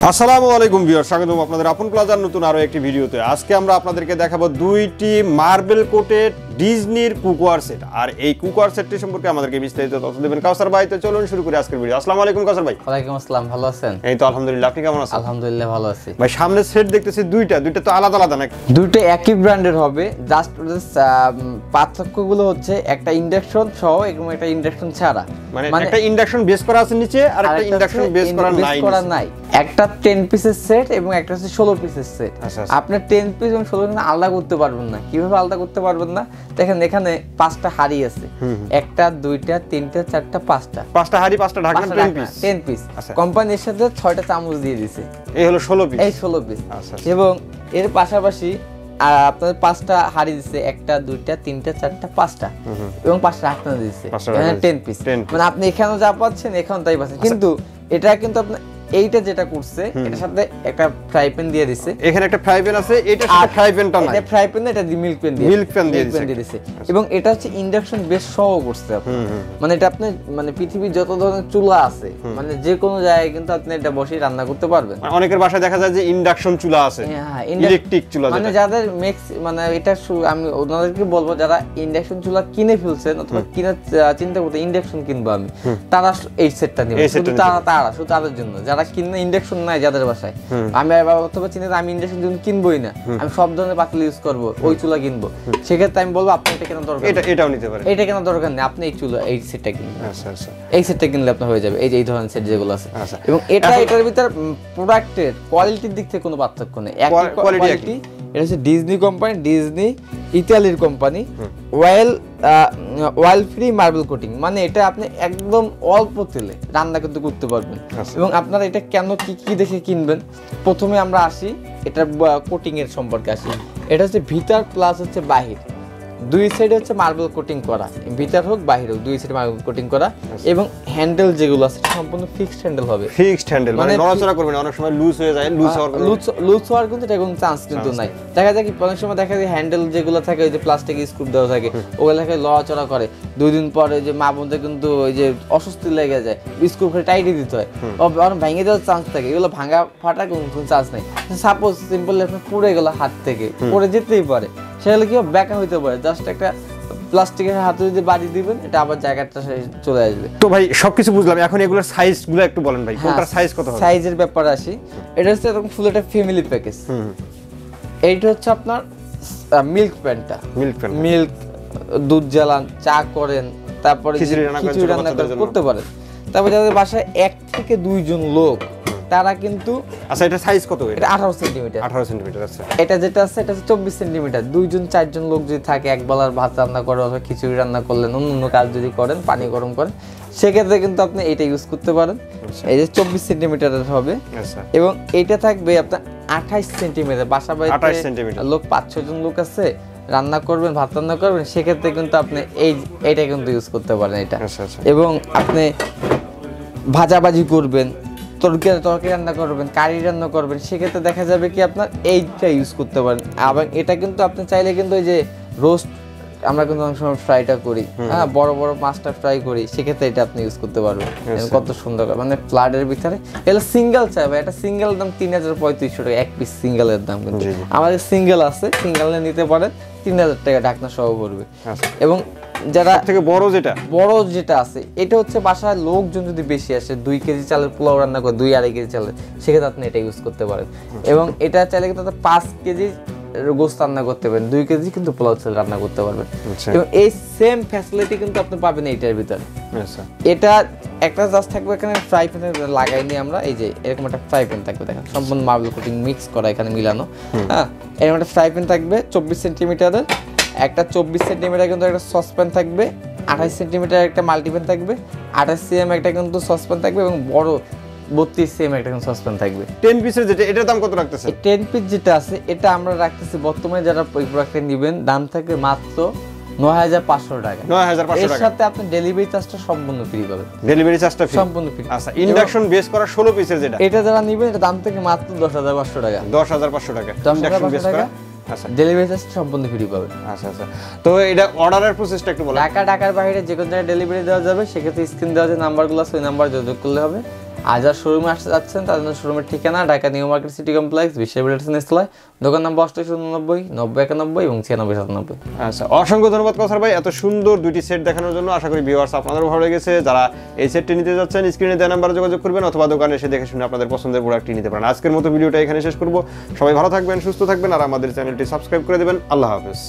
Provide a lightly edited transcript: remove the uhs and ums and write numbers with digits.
আসসালামু আলাইকুম ভিউয়ার, স্বাগতম আপনাদের আপন প্লাজার নতুন আরো একটি ভিডিওতে। আজকে আমরা আপনাদেরকে দেখাবো দুইটি মার্বেল কোটেড ডিজনির কুকওয়ার সেট। আর এই কুকওয়ার সেটটি সম্পর্কে আমাদেরকে বিস্তারিত তথ্য দেবেন কাউসার ভাই। তো চলুন শুরু করি আজকের ভিডিও। আসসালামু আলাইকুম কাউসার ভাই। ওয়ালাইকুম আসসালাম, ভালো আছেন? এই তো আলহামদুলিল্লাহ, আপনি কেমন আছেন? আলহামদুলিল্লাহ ভালো আছি ভাই। সামনে সেট দেখতেছি দুইটা তো আলাদা আলাদা নাকি? দুটো একই ব্র্যান্ডের হবে, জাস্ট পার্থক্যগুলো হচ্ছে একটা ইন্ডাকশন সহ এবং একটা ইন্ডাকশন ছাড়া। মানে একটা ইন্ডাকশন বেস করা আছে নিচে আর একটা ইন্ডাকশন বেস করা নাই। একটা 10 পিসের সেট এবং একটা হচ্ছে 16 পিসের সেট। আপনি 10 পিস এবং 16 পিস আলাদা করতে পারবেন না। কিভাবে আলাদা করতে পারবেন না? দেখেন এখানে 5টা হাড়ি আছে, একটা দুইটা তিনটা চারটা পাঁচটা হাড়ি, 5টা ঢাকনা, 10 পিস। কোম্পানির সাথে 6টা চামচ দিয়ে দিয়েছে। এই হলো 16 পিস। এই 16 পিস। এবং এর পাশাপাশি আপনাদের 5টা হাড়ি দিচ্ছে, একটা দুইটা তিনটা চারটা পাঁচটা, এবং 5টা ঢাকনা দিচ্ছে। এখানে 10 পিস। মানে আপনি এখানেও যা পাচ্ছেন এখানেও তাই পাচ্ছেন। কিন্তু এটা কিন্তু আপনি এইটা যেটা করছে এটার সাথে একটা ফ্রাই প্যান দিয়ে দিছে। এখানে একটা ফ্রাই প্যান আছে, এটা সাথে ফ্রাই প্যানটা নাই। এটা ফ্রাই প্যান না, এটা দি মিল্ক প্যান দিয়ে দিছে। এবং এটা হচ্ছে ইন্ডাকশন বেস সহ করছে আপনি। মানে এটা আপনি মানে পৃথিবীর যত ধরনের চুলা আছে মানে যে কোনো জায়গায় কিন্তু আপনি এটা বসে রান্না করতে পারবেন। অনেকের বাসায় দেখা যায় যে ইন্ডাকশন চুলা আছে, ইলেকট্রিক চুলা, মানে যাদের মানে এটা আমি ওনাদেরকে বলবো যারা ইন্ডাকশন চুলা কিনে ফেলছেন অথবা কিনে চিন্তা করতে ইন্ডাকশন কিনবো আমি, তারা এই সেটটা নেবে। শুধু তাদের জন্য যারা কিনে ইন্ডাকশন নাই যাদের বাসায়। আমি অথবা চিন্তা আমি ইন্ডাকশন কিনবোই না, আমি সব ধরনের পাতিল ইউজ করবো, ওই চুলা কিনবো, সেক্ষেত্রে আমি বলবো আপনি এটা কেন দরকার, এটাও নিতে পারেন, এটা কেন দরকার নেই, আপনি এই চুলা এই সেটটা কিনবেন। এই সেটটা কিনলে আপনার হয়ে যাবে। এই ধরনের সেট যেগুলো আছে। এবং এটার ভিতর প্রোডাক্টের কোয়ালিটির দিক থেকে কোনো পার্থক্য নেই, একই কোয়ালিটি। এটা হচ্ছে ডিজনি কোম্পানি, ডিজনি ইতালির company, oil free marble coating. মানে এটা আপনি একদম অল্প তেলে রান্না কিন্তু করতে পারবেন। এবং আপনারা এটা কেন কি দেখে কিনবেন? প্রথমে আমরা আসি এটা কোটিং এর সম্পর্কে আসি। এটা হচ্ছে ভিতর প্লাস হচ্ছে বাহির, দুই সাইডে হচ্ছে মার্বেল কোটিং করা, ভিতর হোক বাহির হোক দুই সাইডে মার্বেল কোটিং করা। এবং হ্যান্ডেল যেগুলো আছে সম্পূর্ণ ফিক্সড হ্যান্ডেল হবে। ফিক্সড হ্যান্ডেল মানে নড়াচড়া করবে না, অনেক সময় লুজ হয়ে যায়। লুজ হওয়ার কিন্তু এটা কোনো চান্স কিন্তু নাই। দেখা যায় কি অনেক সময় দেখা যায় হ্যান্ডেল যেগুলো থাকে ওই যে প্লাস্টিক স্ক্রু দেওয়া থাকে, ওগুলো থাকে লড়াচড়া করে, 2 দিন পরে যে মা বোনদের কিন্তু ওই যে অস্বস্তি লেগে যায়, স্ক্রু করে টাইটে দিতে হয়, ভেঙে যাওয়ার চান্স থাকে। এগুলো ভাঙা ফাটার কোনো চান্স নেই। সাপোজ সিম্পল আপনার পুড়ে গেল হাত থেকে, পড়ে যেতেই পারে, সেগুলো কি ব্যাকা হইতে পারে। জাস্ট একটা প্লাস্টিকের হাতে যদি বাড়ি দিবেন এটা আবার জায়গাটা চলে আসবে। তো ভাই সবকিছু বুঝলাম, এখন এগুলোর সাইজগুলো একটু বলেন ভাই, কোনটার সাইজ কত হবে? সাইজের ব্যাপারে আসি। এটা হচ্ছে এরকম ফুল একটা ফ্যামিলি প্যাকেজ। এইটা হচ্ছে আপনার মিল্ক প্যানটা, মিল্ক দুধ জ্বালান, চা করেন, তারপরে খিচুড়ি রান্না করতে পারেন। তারপরে যাদের বাসায় 1 থেকে 2 জন লোক তারা কিন্তু। আচ্ছা, এটা সাইজ কত? এটা 18 সেন্টিমিটার। 18 সেন্টিমিটার আছে। এটা যেটা আছে এটা হচ্ছে 24 সেন্টিমিটার। 2 জন 4 জন লোক যদি থাকে, এক বেলার ভাত রান্না করে অথবা খিচুড়ি রান্না করলেন, অন্য কাজ যদি করেন, পানি গরম করেন, সেক্ষেত্রে কিন্তু আপনি এটা ইউজ করতে পারেন। এই যে 24 সেন্টিমিটারের হবে। এবং এইটা থাকবে আপনার 28 সেন্টিমিটার। বাসা বাড়িতে লোক 5-6 জন লোক আছে, রান্না করবেন, ভাত রান্না করবেন, সেক্ষেত্রে কিন্তু আপনি এইটা কিন্তু ইউজ করতে পারেন এটা। এবং আপনি ভাজাভাজি করবেন, তরকারি রান্না করবেন, কারি রান্না করবেন, সেক্ষেত্রে দেখা যাবে কি আপনার এইটা ইউজ করতে পারেন। এবং এটা কিন্তু আপনি চাইলে কিন্তু ওই যে রোস্ট আমরা কিন্তু অনেক সময় ফ্রাইটা করি, হ্যাঁ, বড় বড় মাছটা ফ্রাই করি, সেক্ষেত্রে এটা আপনি ইউজ করতে পারবেন। কত সুন্দর, মানে ফ্লাডের ভিতরে। এটা সিঙ্গেল চাইবে, এটা সিঙ্গেল দাম 3035 টাকা এক পিস সিঙ্গেলের দাম। কিন্তু আমাদের সিঙ্গেল আছে, সিঙ্গেলে নিতে পারেন 3000 টাকা ঢাকনা সহ পড়বে। এবং যারা থেকে বড় যেটা আছে এটা হচ্ছে বাসায় লোকজন যদি বেশি আসে, 2 কেজি চালের পোলাও রান্না করে 2-2.5 কেজি চালের, সেক্ষেত্রে আপনি এটা ইউজ করতে পারেন। এবং এটা চাইলে কিন্তু 5 কেজি গোস্ত রান্না করতে পারেন, 2 কেজি কিন্তু পোলাও চাল রান্না করতে পারবেন। এবং এই সেম ফ্যাসিলিটি কিন্তু আপনি পাবেন এইটার ভিতরে। এটা একটা জাস্ট থাকবে এখানে ফ্রাই প্যানে লাগাইনি আমরা, এই যে এরকম একটা ফ্রাই প্যান থাকবে, দেখেন সম্পূর্ণ মার্বেল কোটিং মিক্স করা এখানে মিলানো। হ্যাঁ, এরকম একটা ফ্রাই প্যান থাকবে 24 সেন্টিমিটারের। একটা 24 সেন্টিমিটার কিন্তু একটা সসপ্যান থাকবে, 28 সেন্টিমিটার একটা মাল্টিপ্যান থাকবে, 28 cm একটা কিন্তু সসপ্যান থাকবে, এবং বড় 32 cm একটা কিন্তু সসপ্যান থাকবে। 10 পিসের যেটা, এটার দাম কত রাখতেছেন? 10 পিস যেটা আছে এটা আমরা রাখতেছি বর্তমানে যারা এই প্রোডাক্টটা নেবেন দাম থাকবে মাত্র 9500 টাকা। 9500 টাকা। এর সাথে আপনি ডেলিভারি চার্জটা সম্পূর্ণ ফ্রি পাবেন। ডেলিভারি চার্জটা ফ্রি, সম্পূর্ণ ফ্রি। আচ্ছা, ইন্ডাকশন বেস করা 16 পিসের যেটা, এটা যারা নেবেন এটা দাম থেকে মাত্র 10500 টাকা। 10500 টাকা ইন্ডাকশন বেস করা। আচ্ছা, ডেলিভারি চার্জ সম্পূর্ণ ফ্রি পাবেন। আচ্ছা, তো এটা অর্ডারের প্রসেসটা একটু বলেন। ঢাকার বাইরে যে কোনো জায়গায় ডেলিভারি দেওয়া যাবে, সেক্ষেত্রে স্ক্রিন দেওয়া যে নাম্বারগুলো আছে ওই নাম্বার যোগাযোগ করলে হবে। আর যারা শোরুমে আসতে যাচ্ছেন তাদের জন্য শোরুমের ঠিকানা Dhaka new market city complex বিশ্ববিদ্যালয় দোকান নম্বর 8899 9091 এবং 9697। আচ্ছা, অসংখ্য ধন্যবাদ কাউসার ভাই এত সুন্দর দুইটি সেট দেখানোর জন্য। আশা করি ভিউয়ার্স আপনাদেরও ভালো লেগেছে। যারা এই সেটটি নিতে যাচ্ছেন স্ক্রিনে দেওয়া নাম্বারে যোগাযোগ করবেন অথবা দোকানে এসে দেখে শুনে আপনাদের পছন্দের প্রোডাক্টটি নিতে পারেন। আজকের মতো ভিডিওটা এখানে শেষ করব। সবাই ভালো থাকবেন, সুস্থ থাকবেন আর আমাদের চ্যানেলটি সাবস্ক্রাইব করে দেবেন। আল্লাহ হাফেজ।